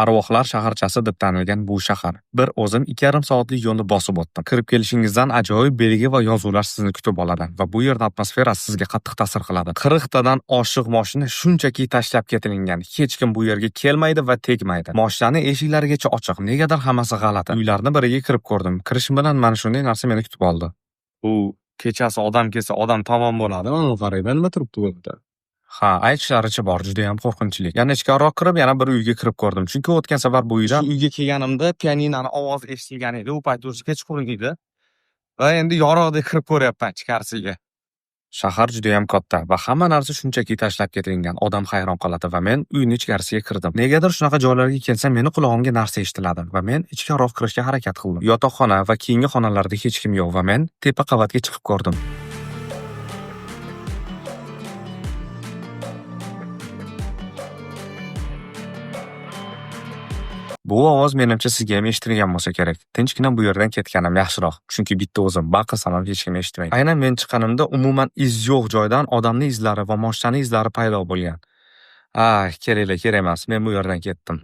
Arvohlar shaharchasi deb tanilgan bu shahar. Bir o'zim 2,5 soatlik yo'lni bosib o'tdim. Kirib kelishingizdan ajoyib belgi va yozuvlar sizni kutib oladi va bu yerda atmosferasi sizga qattiq ta'sir qiladi. 40 tadan oshiq mashina shunchaki tashlab ketilgan. Hech kim bu yerga kelmaydi va tegmaydi. Mashinaning eshiklarigacha ochiq. Negadir hammasi g'alati. Uylarni biriga kirib ko'rdim. Kirishim bilan mana shunday narsa meni kutib oldi. U kechasi odam kelsa odam tamom bo'ladi. Mana qarayman nima turibdi bu yerda. Ha, aytishlaricha bor, juda ham qo'rqinchli. Yana ichkariroq kirib, yana bir uyga kirib ko'rdim. Chunki o'tgan safar bu uydan uyga kelganimda pianinani ovozi eshitilgan edi. U payt o'zi kechqurun edi. Va endi yorug'dek kirib ko'ryapman ichkarisiga. Shahar juda ham katta va hamma narsa shunchaki tashlab ketilgan. Odam hayron qoladi va men uyning ichkarisiga kirdim. Negadir shunaqa joylarga kelsam, meni qulog'imga narsa eshitiladi va men ichkariroq kirishga harakat qildim. Yotoqxona va keyingi xonalarda hech kim yo'q va men tepa qavatga chiqib ko'rdim. Bu ovoz menimcha sizga ham eshitilgan bo'lsa kerak. Tinchgina bu yerdan ketganim yaxshiroq. Chunki bitta o'zim baqirsam ham hech kim eshitmaydi. Aynan men chiqqanimda umuman iz yo'q joydan odamning izlari va mashinaning izlari paydo bo'lgan. Kerak emas. Men bu yerdan ketdim.